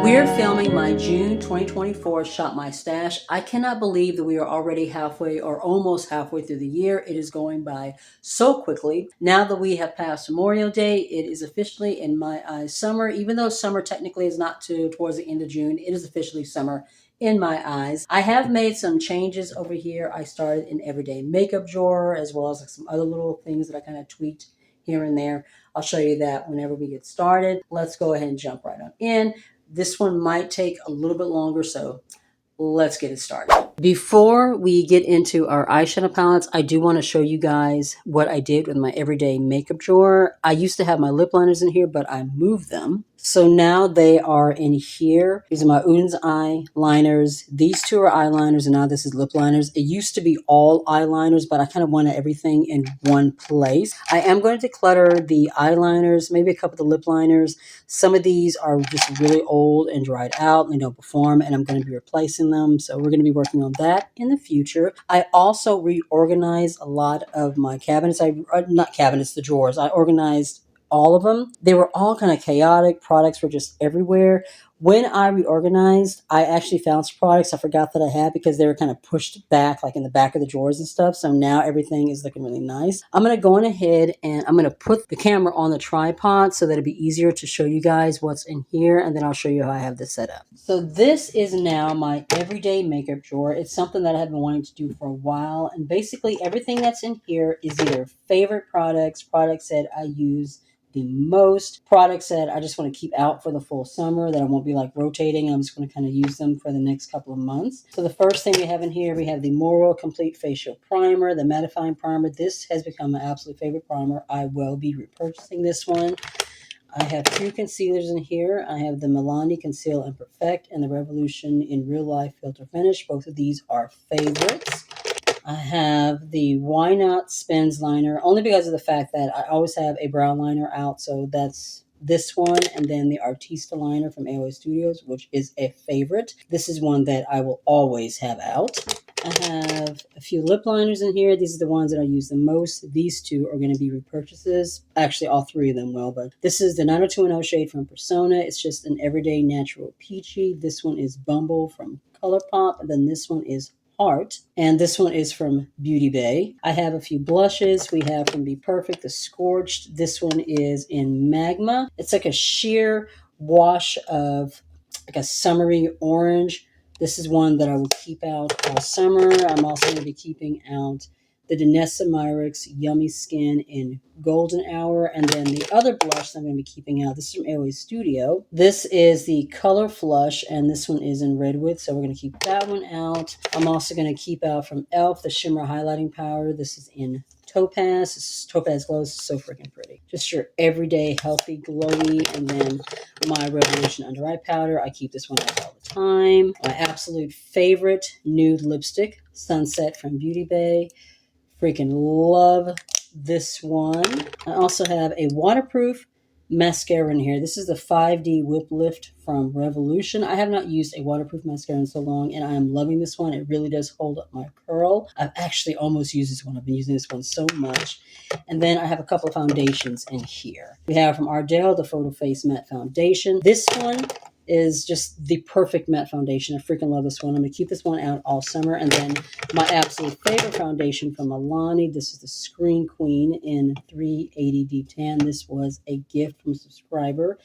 We're filming my June 2024 Shop My Stash. I cannot believe that we are already halfway or almost halfway through the year. It is going by so quickly. Now that we have passed Memorial Day, it is officially, in my eyes, summer. Even though summer technically is not towards the end of June, it is officially summer in my eyes. I have made some changes over here. I started an everyday makeup drawer as well as some other little things that I kind of tweaked here and there. I'll show you that whenever we get started. Let's go ahead and jump right on in. This one might take a little bit longer, so let's get it started. Before we get into our eyeshadow palettes, I do want to show you guys what I did with my everyday makeup drawer. I used to have my lip liners in here, but I moved them. So now they are in here. These are my Uden's eyeliners. These two are eyeliners, and now this is lip liners. It used to be all eyeliners, but I kind of wanted everything in one place. I am going to declutter the eyeliners, maybe a couple of the lip liners. Some of these are just really old and dried out, and they don't perform, and I'm going to be replacing them. So we're going to be working on that in the future. I also reorganized a lot of my cabinets. Not cabinets, the drawers. I organized all of them. They were all kind of chaotic. Products were just everywhere. When I reorganized, I actually found some products I forgot that I had because they were kind of pushed back, like in the back of the drawers and stuff. So now everything is looking really nice. I'm going to go on ahead and I'm going to put the camera on the tripod so that it'll be easier to show you guys what's in here. And then I'll show you how I have this set up. So this is now my everyday makeup drawer. It's something that I have been wanting to do for a while. And basically everything that's in here is either favorite products that I use the most, products that I just want to keep out for the full summer that I won't be like rotating. I'm just going to kind of use them for the next couple of months. So the first thing we have in here, we have the Moro Complete Facial Primer, the mattifying primer. This has become my absolute favorite primer. I will be repurchasing this one. I have two concealers in here. I have the Milani Conceal and Perfect and the Revolution in Real Life Filter Finish. Both of these are favorites. I have the Why Not Spins liner, only because of the fact that I always have a brown liner out. So that's this one, and then the Artista liner from AOA Studios, which is a favorite. This is one that I will always have out. I have a few lip liners in here. These are the ones that I use the most. These two are going to be repurchases. Actually, all three of them will, but this is the 90210 shade from Persona. It's just an everyday natural peachy. This one is Bumble from ColourPop, and then this one is Heart, and this one is from Beauty Bay. I have a few blushes. We have from Be Perfect, the Scorched. This one is in Magma. It's like a sheer wash of like a summery orange. This is one that I will keep out all summer. I'm also going to be keeping out the Danessa Myricks Yummy Skin in Golden Hour. And then the other blush that I'm going to be keeping out, this is from AOA Studio. This is the Color Flush, and this one is in Redwood, so we're going to keep that one out. I'm also going to keep out from e.l.f. the Shimmer Highlighting Powder. This is in Topaz. This is Topaz Glow. This is so freaking pretty. Just your everyday healthy glowy. And then my Revolution Under Eye Powder. I keep this one out all the time. My absolute favorite nude lipstick, Sunset from Beauty Bay. Freaking love this one. I also have a waterproof mascara in here. This is the 5D Whip Lift from Revolution. I have not used a waterproof mascara in so long, and I am loving this one. It really does hold up my curl. I've actually almost used this one. I've been using this one so much. And then I have a couple of foundations in here. We have from Ardell the Photo Face Matte Foundation. This one is just the perfect matte foundation. I freaking love this one. I'm going to keep this one out all summer. And then my absolute favorite foundation from Milani. This is the Screen Queen in 380 D10. This was a gift from a subscriber.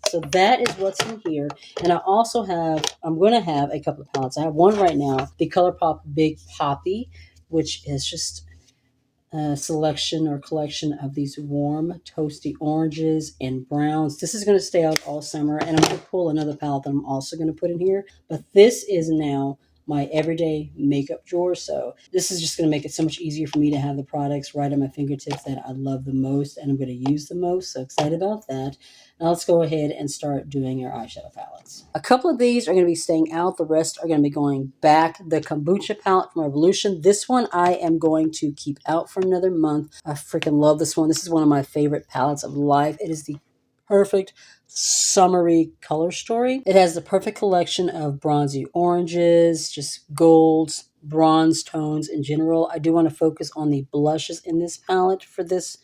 So that is what's in here. And I also have, I'm going to have a couple of palettes. I have one right now, the ColourPop Big Poppy, which is just selection or collection of these warm toasty oranges and browns. This is going to stay out all summer, and I'm going to pull another palette that I'm also going to put in here, but this is now my everyday makeup drawer. So this is just going to make it so much easier for me to have the products right at my fingertips that I love the most and I'm going to use the most. So excited about that. Now let's go ahead and start doing our eyeshadow palettes. A couple of these are going to be staying out. The rest are going to be going back. The Kombucha palette from Revolution. This one I am going to keep out for another month. I freaking love this one. This is one of my favorite palettes of life. It is the perfect summery color story. It has the perfect collection of bronzy oranges, just golds, bronze tones in general. I do want to focus on the blushes in this palette for this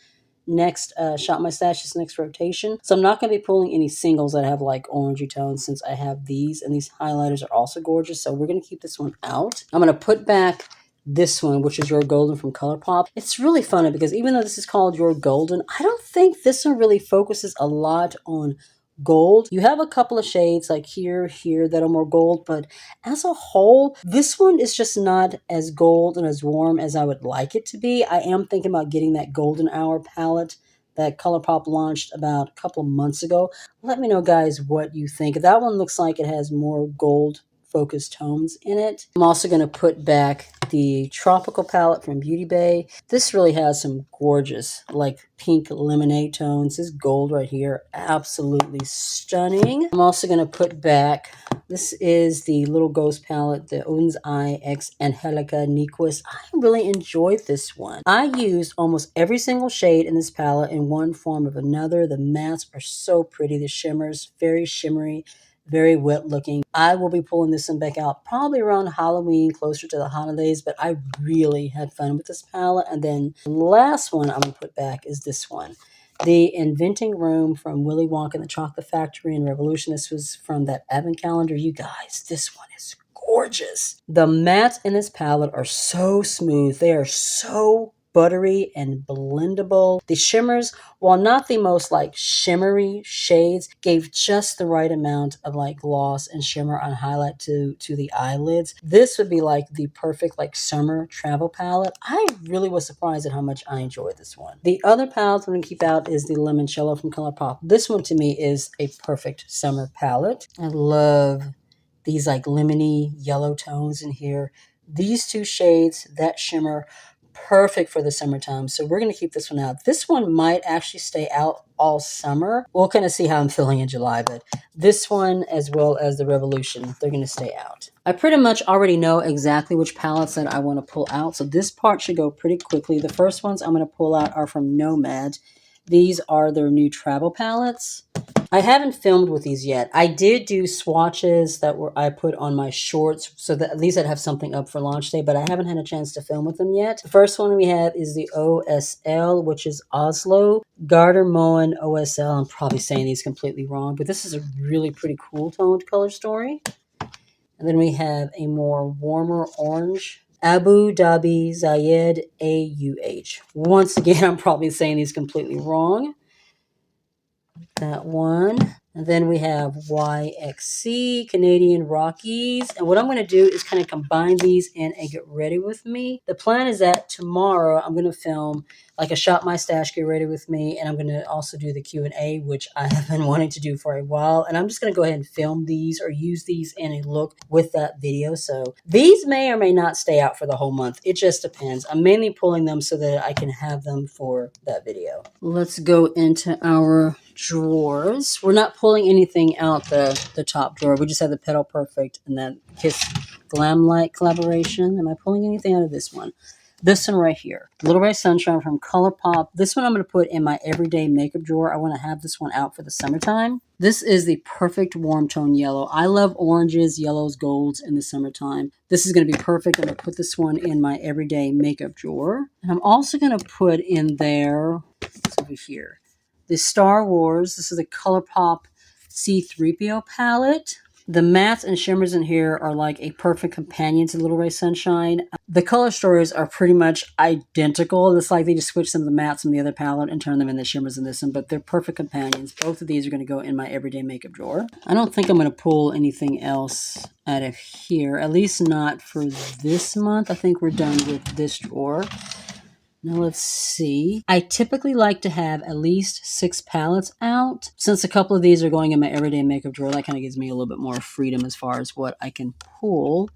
next Shop My Stash, this next rotation. So I'm not going to be pulling any singles that have like orangey tones since I have these, and these highlighters are also gorgeous. So we're going to keep this one out. I'm going to put back this one, which is Your Golden from ColourPop. It's really funny because even though this is called Your Golden, I don't think this one really focuses a lot on gold. You have a couple of shades like here that are more gold, but as a whole, this one is just not as gold and as warm as I would like it to be. I am thinking about getting that Golden Hour palette that ColourPop launched about a couple of months ago. Let me know, guys, what you think. That one looks like it has more gold focused tones in it. I'm also going to put back the Tropical palette from Beauty Bay. This really has some gorgeous like pink lemonade tones. This gold right here, absolutely stunning. I'm also going to put back, this is the Little Ghost palette, the Odin's Eye X Angelica Nequist. I really enjoyed this one. I used almost every single shade in this palette in one form or another. The mattes are so pretty. The shimmers, very shimmery, very wet looking. I will be pulling this one back out probably around Halloween, closer to the holidays, but I really had fun with this palette. And then the last one I'm going to put back is this one. The Inventing Room from Willy Wonka and the Chocolate Factory and Revolution. This was from that advent calendar. You guys, this one is gorgeous. The mattes in this palette are so smooth. They are so buttery and blendable. The shimmers, while not the most like shimmery shades, gave just the right amount of like gloss and shimmer on highlight to the eyelids. This would be like the perfect like summer travel palette. I really was surprised at how much I enjoyed this one. The other palette I'm going to keep out is the Limoncello from ColourPop. This one to me is a perfect summer palette. I love these like lemony yellow tones in here. These two shades, that shimmer, perfect for the summertime. So we're going to keep this one out. This one might actually stay out all summer. We'll kind of see how I'm feeling in July, but this one as well as the Revolution, they're going to stay out. I pretty much already know exactly which palettes that I want to pull out. So this part should go pretty quickly. The first ones I'm going to pull out are from Nomad. These are their new travel palettes. I haven't filmed with these yet. I did do swatches that I put on my shorts, so that at least I'd have something up for launch day, but I haven't had a chance to film with them yet. The first one we have is the OSL, which is Oslo Gardermoen OSL. I'm probably saying these completely wrong, but this is a really pretty cool toned color story. And then we have a more warmer orange, Abu Dhabi Zayed AUH. Once again, I'm probably saying these completely wrong. That one. And then we have YXC, Canadian Rockies. And what I'm going to do is kind of combine these in a Get Ready With Me. The plan is that tomorrow I'm going to film like a Shop My Stash Get Ready With Me. And I'm going to also do the Q&A, which I have been wanting to do for a while. And I'm just going to go ahead and film these or use these in a look with that video. So these may or may not stay out for the whole month. It just depends. I'm mainly pulling them so that I can have them for that video. Let's go into our drawers. We're not pulling anything out the top drawer. We just have the Petal Perfect and that Kiss Glam Light collaboration. Am I pulling anything out of this one? This one right here, Little Ray Sunshine from ColourPop. This one I'm going to put in my everyday makeup drawer. I want to have this one out for the summertime. This is the perfect warm tone yellow. I love oranges, yellows, golds in the summertime. This is going to be perfect. I'm going to put this one in my everyday makeup drawer. And I'm also going to put in there, it's over here, the Star Wars. This is the ColourPop C-3PO palette. The mattes and shimmers in here are like a perfect companion to Little Ray Sunshine. The color stories are pretty much identical. It's like they just switched some of the mattes from the other palette and turned them into shimmers in this one, but they're perfect companions. Both of these are going to go in my everyday makeup drawer. I don't think I'm going to pull anything else out of here, at least not for this month. I think we're done with this drawer. Now let's see. I typically like to have at least 6 palettes out. Since a couple of these are going in my everyday makeup drawer, that kind of gives me a little bit more freedom as far as what I can pull.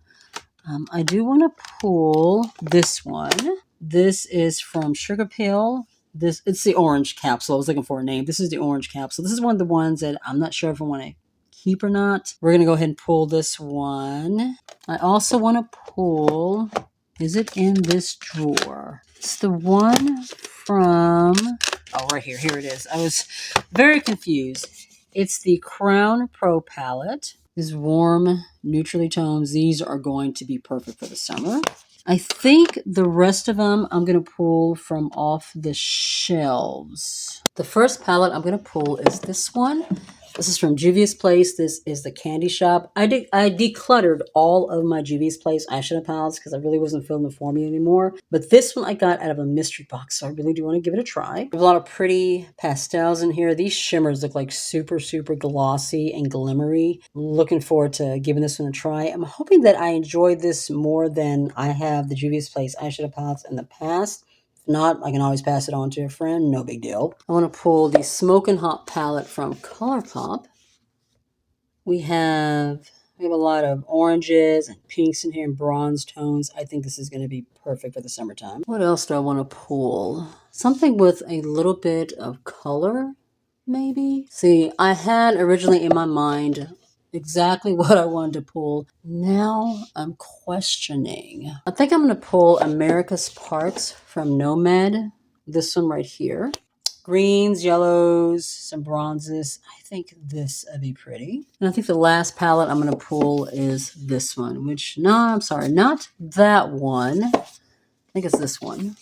I do want to pull this one. This is from Sugar Pill. It's the orange capsule. I was looking for a name. This is the orange capsule. This is one of the ones that I'm not sure if I want to keep or not. We're going to go ahead and pull this one. I also want to pull... Is it in this drawer? It's the one from... Oh, right here. Here it is. I was very confused. It's the Crown Pro palette. These warm, neutrally tones. These are going to be perfect for the summer. I think the rest of them I'm going to pull from off the shelves. The first palette I'm going to pull is this one. This is from Juvia's Place. This is the Candy Shop. I decluttered all of my Juvia's Place eyeshadow palettes because I really wasn't feeling the formula anymore. But this one I got out of a mystery box, so I really do want to give it a try. There's a lot of pretty pastels in here. These shimmers look like super, super glossy and glimmery. Looking forward to giving this one a try. I'm hoping that I enjoyed this more than I have the Juvia's Place eyeshadow palettes in the past. If not, I can always pass it on to a friend. No big deal. I want to pull the Smokin' Hot palette from ColourPop. We have a lot of oranges and pinks in here and bronze tones. I think this is going to be perfect for the summertime. What else do I want to pull? Something with a little bit of color, maybe? See, I had originally in my mind exactly what I wanted to pull. Now I'm questioning. I think I'm going to pull America's Parts from Nomad. This one right here. Greens, yellows, some bronzes. I think this would be pretty. And I think the last palette I'm going to pull is this one, which, no, I'm sorry, not that one. I think it's this one.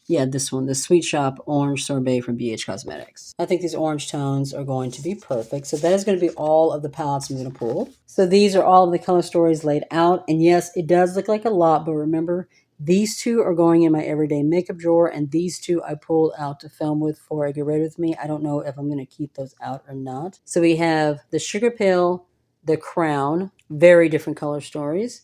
Yeah, this one, the Sweet Shop Orange Sorbet from BH Cosmetics. I think these orange tones are going to be perfect. So that is going to be all of the palettes I'm going to pull. So these are all of the color stories laid out. And yes, it does look like a lot, but remember, these two are going in my everyday makeup drawer, and these two I pulled out to film with for a Get Ready With Me. I don't know if I'm going to keep those out or not. So we have the Sugar Pill, the Crown, very different color stories.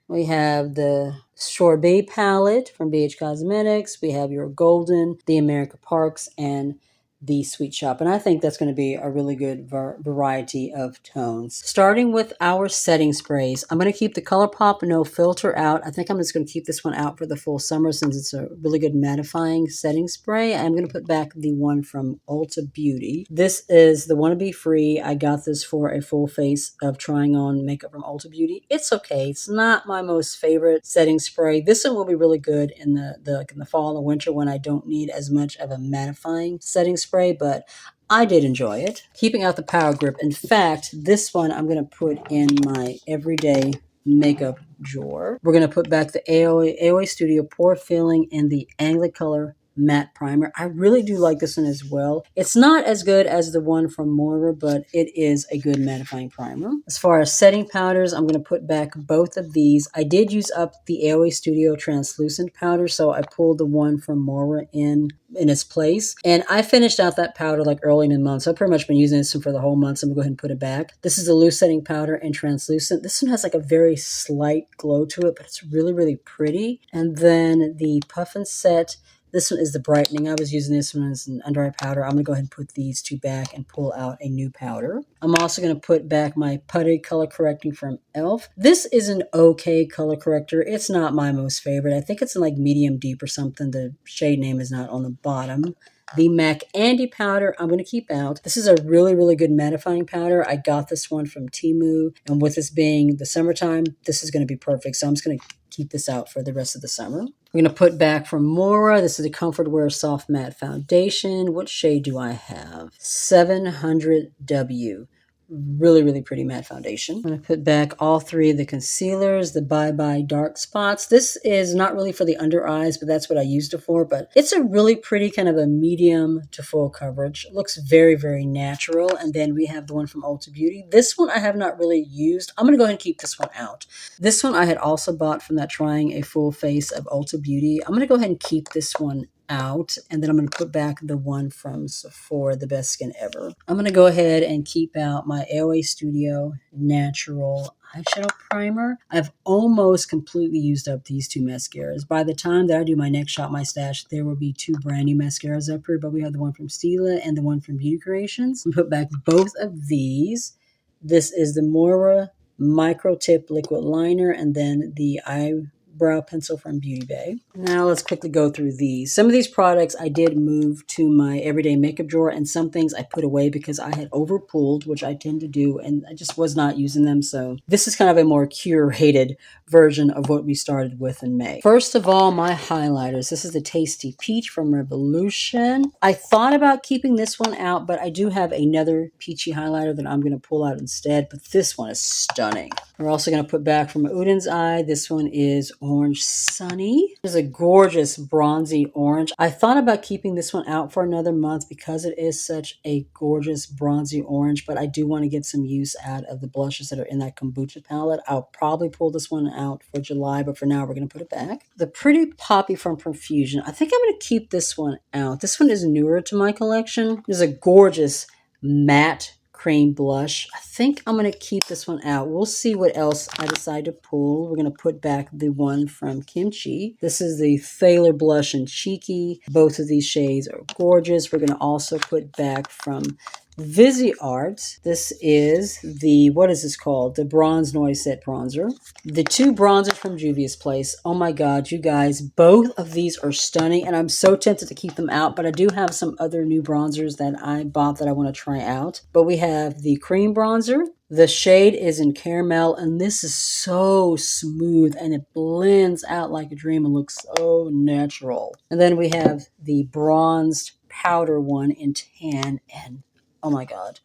We have the Sorbet palette from BH Cosmetics. We have your Golden, the America Parks, and the Sweet Shop. And I think that's going to be a really good variety of tones. Starting with our setting sprays, I'm going to keep the ColourPop No Filter out. I think I'm just going to keep this one out for the full summer since it's a really good mattifying setting spray. I'm going to put back the one from Ulta Beauty. This is the Wanna Be Free. I got this for a full face of trying on makeup from Ulta Beauty. It's okay. It's not my most favorite setting spray. This one will be really good in the fall and winter when I don't need as much of a mattifying setting spray, but I did enjoy it. Keeping out the power grip. In fact, this one I'm going to put in my everyday makeup drawer. We're going to put back the AOA Studio Pore Filling and the Anglicolor matte primer. I really do like this one as well. It's not as good as the one from Moira, but it is a good mattifying primer. As far as setting powders, I'm going to put back both of these. I did use up the AOA Studio translucent powder, so I pulled the one from Moira in its place. And I finished out that powder like early in the month, so I've pretty much been using this one for the whole month, so I'm going to go ahead and put it back. This is a loose setting powder and translucent. This one has like a very slight glow to it, but it's really, really pretty. And then the Puff and Set. This one is the brightening. I was using this one as an under eye powder. I'm going to go ahead and put these two back and pull out a new powder. I'm also going to put back my Putty Color Correcting from e.l.f. This is an okay color corrector. It's not my most favorite. I think it's in like medium deep or something. The shade name is not on the bottom. The MAC Andy powder I'm going to keep out. This is a really, really good mattifying powder. I got this one from Temu. And with this being the summertime, this is going to be perfect. So I'm just going to keep this out for the rest of the summer. We're going to put back from Moira. This is the Comfort Wear Soft Matte Foundation. What shade do I have? 700W. Really, really pretty matte foundation. I'm going to put back all three of the concealers, the Bye Bye Dark Spots. This is not really for the under eyes, but that's what I used it for. But it's a really pretty kind of a medium to full coverage. It looks very, very natural. And then we have the one from Ulta Beauty. This one I have not really used. I'm going to go ahead and keep this one out. This one I had also bought from that Trying a Full Face of Ulta Beauty. I'm going to go ahead and keep this one out, and then I'm going to put back the one from Sephora, the Best Skin Ever. I'm going to go ahead and keep out my AOA Studio Natural Eyeshadow Primer. I've almost completely used up these two mascaras. By the time that I do my next Shop My Stash, there will be two brand new mascaras up here, but we have the one from Stila and the one from Beauty Creations. I'm going to put back both of these. This is the Moira Micro Tip Liquid Liner, and then the eyebrow pencil from Beauty Bay. Now let's quickly go through these. Some of these products I did move to my everyday makeup drawer, and some things I put away because I had overpulled, which I tend to do, and I just was not using them. So this is kind of a more curated version of what we started with in May. First of all, my highlighters. This is the Tasty Peach from Revolution. I thought about keeping this one out, but I do have another peachy highlighter that I'm going to pull out instead, but this one is stunning. We're also going to put back from Udin's Eye. This one is Orange Sunny. This is a gorgeous bronzy orange. I thought about keeping this one out for another month because it is such a gorgeous bronzy orange, but I do want to get some use out of the blushes that are in that kombucha palette. I'll probably pull this one out for July, but for now we're going to put it back. The Pretty Poppy from Profusion. I think I'm going to keep this one out. This one is newer to my collection. This is a gorgeous matte cream blush. I think I'm going to keep this one out. We'll see what else I decide to pull. We're going to put back the one from Kimchi. This is the Thaler Blush and Cheeky. Both of these shades are gorgeous. We're going to also put back from Viseart. This is the, what is this called? The Bronze Noise Set Bronzer. The two bronzers from Juvia's Place. Oh my God, you guys, both of these are stunning and I'm so tempted to keep them out, but I do have some other new bronzers that I bought that I want to try out. But we have the cream bronzer. The shade is in caramel and this is so smooth and it blends out like a dream and looks so natural. And then we have the bronzed powder one in tan and oh my God.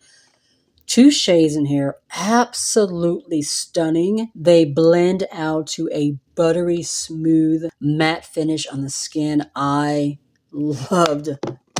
Two shades in here, absolutely stunning. They blend out to a buttery, smooth, matte finish on the skin. I loved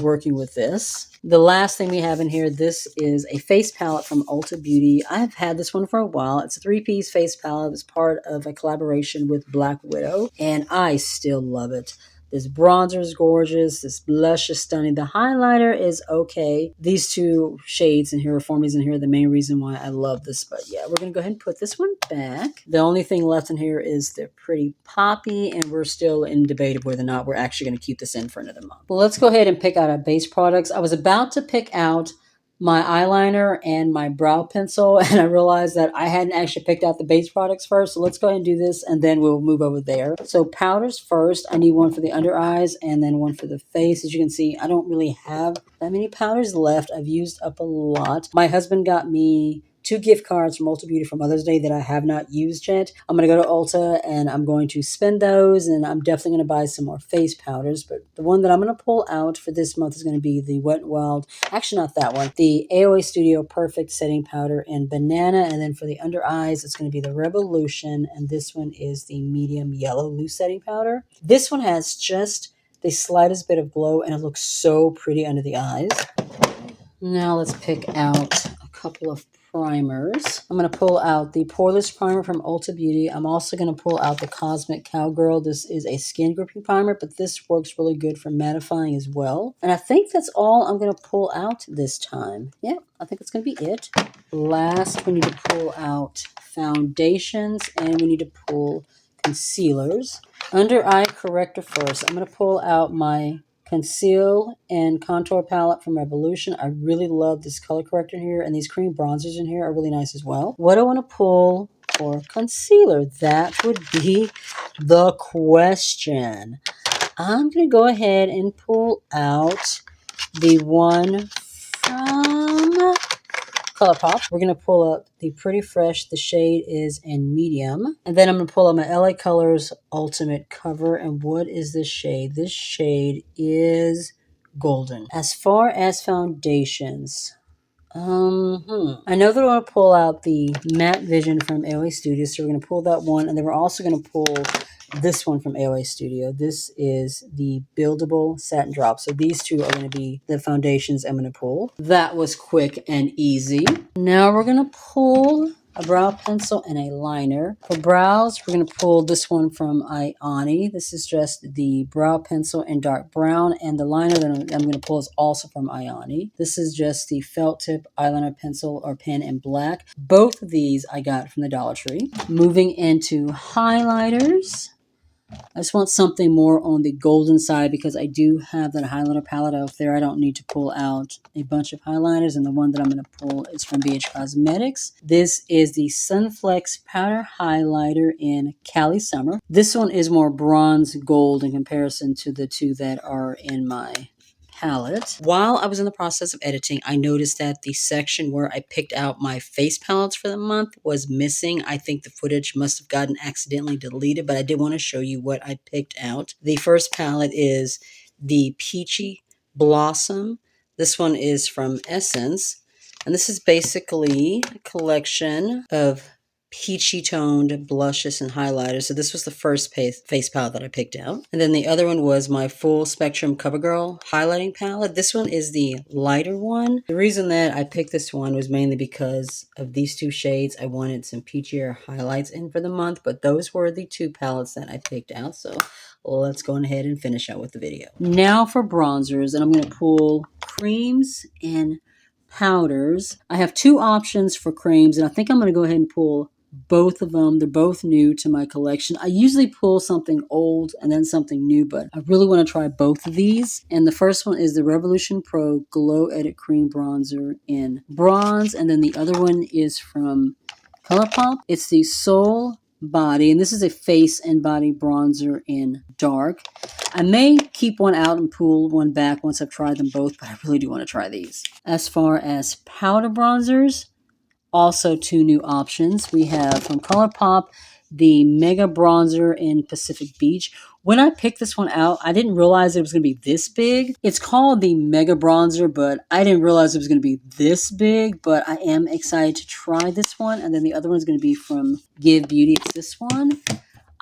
working with this. The last thing we have in here, this is a face palette from Ulta Beauty. I've had this one for a while. It's a 3-piece face palette. It's part of a collaboration with Black Widow, and I still love it. This bronzer is gorgeous. This blush is stunning. The highlighter is okay. These two shades in here, formulas in here, are the main reason why I love this. But yeah, we're going to go ahead and put this one back. The only thing left in here is the Pretty Poppy, and we're still in debate of whether or not we're actually going to keep this in for another month. Well, let's go ahead and pick out our base products. I was about to pick out my eyeliner and my brow pencil, and I realized that I hadn't actually picked out the base products first. So let's go ahead and do this and then we'll move over there. So powders first. I need one for the under eyes and then one for the face. As you can see, I don't really have that many powders left. I've used up a lot. My husband got me 2 gift cards from Ulta Beauty for Mother's Day that I have not used yet. I'm going to go to Ulta and I'm going to spend those, and I'm definitely going to buy some more face powders. But the one that I'm going to pull out for this month is going to be the Wet n Wild. Actually, not that one. The AOA Studio Perfect Setting Powder in Banana. And then for the under eyes, it's going to be the Revolution. And this one is the Medium Yellow Loose Setting Powder. This one has just the slightest bit of glow, and it looks so pretty under the eyes. Now let's pick out a couple of primers. I'm going to pull out the Poreless Primer from Ulta Beauty. I'm also going to pull out the Cosmic Cowgirl. This is a skin gripping primer, but this works really good for mattifying as well. And I think that's all I'm going to pull out this time. Yeah, I think it's going to be it. Last, we need to pull out foundations and we need to pull concealers. Under eye corrector first, I'm going to pull out my Conceal and Contour Palette from Revolution. I really love this color corrector in here, and these cream bronzers in here are really nice as well. What do I want to pull for concealer? That would be the question. I'm going to go ahead and pull out the one from ColourPop. We're going to pull up the Pretty Fresh. The shade is in medium. And then I'm going to pull up my LA Colors Ultimate Cover. And what is this shade? This shade is golden. As far as foundations, I know that I want to pull out the Matte Vision from AOA Studio. So we're going to pull that one. And then we're also going to pull this one from AOA Studio. This is the Buildable Satin Drop. So these two are going to be the foundations I'm going to pull. That was quick and easy. Now we're going to pull a brow pencil and a liner. For brows, we're going to pull this one from Ioni. This is just the brow pencil in dark brown, and the liner that I'm going to pull is also from Ioni. This is just the felt tip eyeliner pencil or pen in black. Both of these I got from the Dollar Tree. Moving into highlighters. I just want something more on the golden side because I do have that highlighter palette out there. I don't need to pull out a bunch of highlighters, and the one that I'm going to pull is from BH Cosmetics. This is the Sunflex Powder Highlighter in Cali Summer. This one is more bronze gold in comparison to the two that are in my palette. While I was in the process of editing, I noticed that the section where I picked out my face palettes for the month was missing. I think the footage must have gotten accidentally deleted, but I did want to show you what I picked out. The first palette is the Peachy Blossom. This one is from Essence, and this is basically a collection of peachy toned blushes and highlighters. So this was the first face palette that I picked out. And then the other one was my Full Spectrum CoverGirl highlighting palette. This one is the lighter one. The reason that I picked this one was mainly because of these two shades. I wanted some peachier highlights in for the month, but those were the two palettes that I picked out. So let's go ahead and finish out with the video. Now for bronzers, and I'm going to pull creams and powders. I have two options for creams, and I think I'm going to go ahead and pull both of them. They're both new to my collection. I usually pull something old and then something new, but I really want to try both of these. And the first one is the Revolution Pro Glow Edit Cream Bronzer in bronze, and then the other one is from ColourPop. It's the Soul Body, and this is a face and body bronzer in dark. I may keep one out and pull one back once I've tried them both, but I really do want to try these. As far as powder bronzers, also two new options. We have from ColourPop the Mega Bronzer in Pacific Beach. When I picked this one out, I didn't realize it was going to be this big. It's called the Mega Bronzer, but I didn't realize it was going to be this big, but I am excited to try this one. And then the other one is going to be from Give Beauty. It's this one.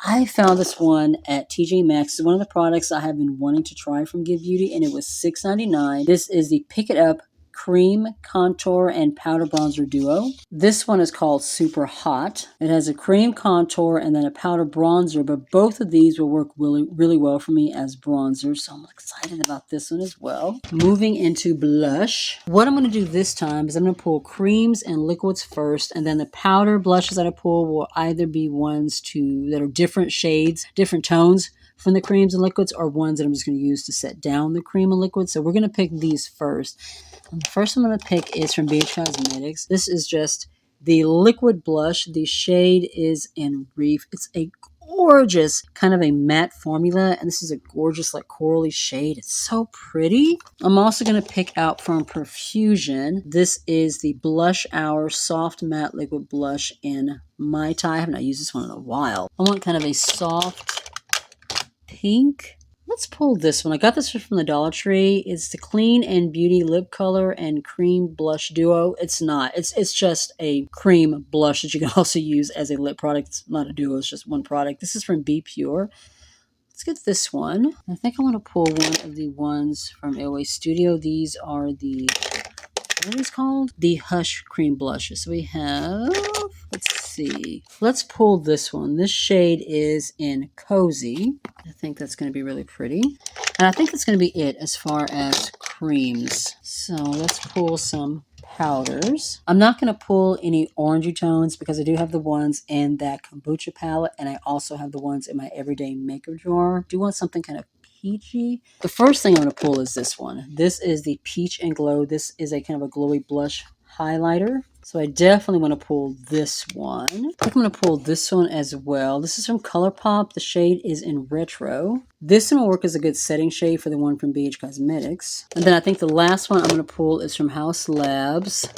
I found this one at TJ Maxx. It's one of the products I have been wanting to try from Give Beauty, and it was $6.99. This is the Pick It Up Cream Contour and Powder Bronzer Duo. This one is called Super Hot. It has a cream contour and then a powder bronzer, but both of these will work really well for me as bronzers, so I'm excited about this one as well. Moving into blush. What I'm going to do this time is I'm going to pull creams and liquids first, and then the powder blushes that I pull will either be ones that are different shades, different tones from the creams and liquids, or ones that I'm just going to use to set down the cream and liquid. So we're going to pick these first. And the first one I'm going to pick is from BH Cosmetics. This is just the liquid blush. The shade is in Reef. It's a gorgeous kind of a matte formula, and this is a gorgeous like corally shade. It's so pretty. I'm also going to pick out from Profusion. This is the Blush Hour Soft Matte Liquid Blush in Mai Tai. I have not used this one in a while. I want kind of a soft pink. Let's pull this one. I got this from the Dollar Tree. It's the Clean and Beauty Lip Color and Cream Blush Duo. It's not. It's just a cream blush that you can also use as a lip product. It's not a duo. It's just one product. This is from Be Pure. Let's get this one. I think I want to pull one of the ones from AOA Studio. These are the, what are these called? The Hush Cream Blushes. So we have, let's see. Let's pull this one. This shade is in Cozy. I think that's going to be really pretty. And I think that's going to be it as far as creams. So let's pull some powders. I'm not going to pull any orangey tones because I do have the ones in that kombucha palette, and I also have the ones in my everyday makeup drawer. I do want something kind of peachy. The first thing I'm going to pull is this one. This is the Peach and Glow. This is a kind of a glowy blush highlighter. So I definitely want to pull this one. I think I'm going to pull this one as well. This is from ColourPop. The shade is in Retro. This one will work as a good setting shade for the one from BH Cosmetics. And then I think the last one I'm going to pull is from Haus Labs.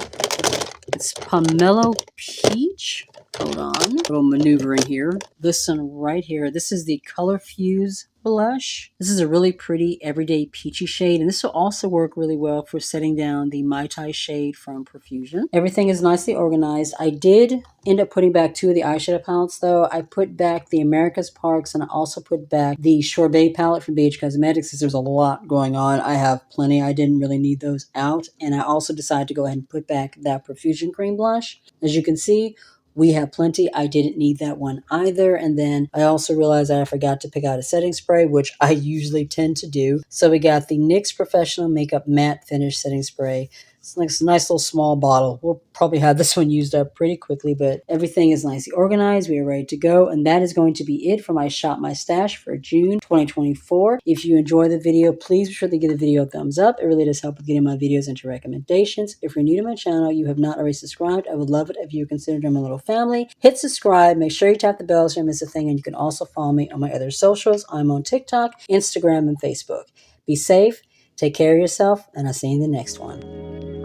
It's Pomelo Peach. Hold on. A little maneuvering here. This one right here. This is the Color Fuse blush. This is a really pretty everyday peachy shade, and this will also work really well for setting down the Mai Tai shade from Profusion. Everything is nicely organized. I did end up putting back two of the eyeshadow palettes though. I put back the America's Parks, and I also put back the Sorbet palette from BH Cosmetics because there's a lot going on. I have plenty. I didn't really need those out, and I also decided to go ahead and put back that Profusion cream blush. As you can see, we have plenty. I didn't need that one either. And then I also realized that I forgot to pick out a setting spray, which I usually tend to do. So we got the NYX Professional Makeup Matte Finish Setting Spray. It's like a nice little small bottle. We'll probably have this one used up pretty quickly, but everything is nicely organized. We are ready to go. And that is going to be it for my Shop My Stash for June 2024. If you enjoy the video, please be sure to give the video a thumbs up. It really does help with getting my videos into recommendations. If you're new to my channel, you have not already subscribed, I would love it if you consider joining my little family. Hit subscribe. Make sure you tap the bell so you don't miss a thing. And you can also follow me on my other socials. I'm on TikTok, Instagram, and Facebook. Be safe. Take care of yourself, and I'll see you in the next one.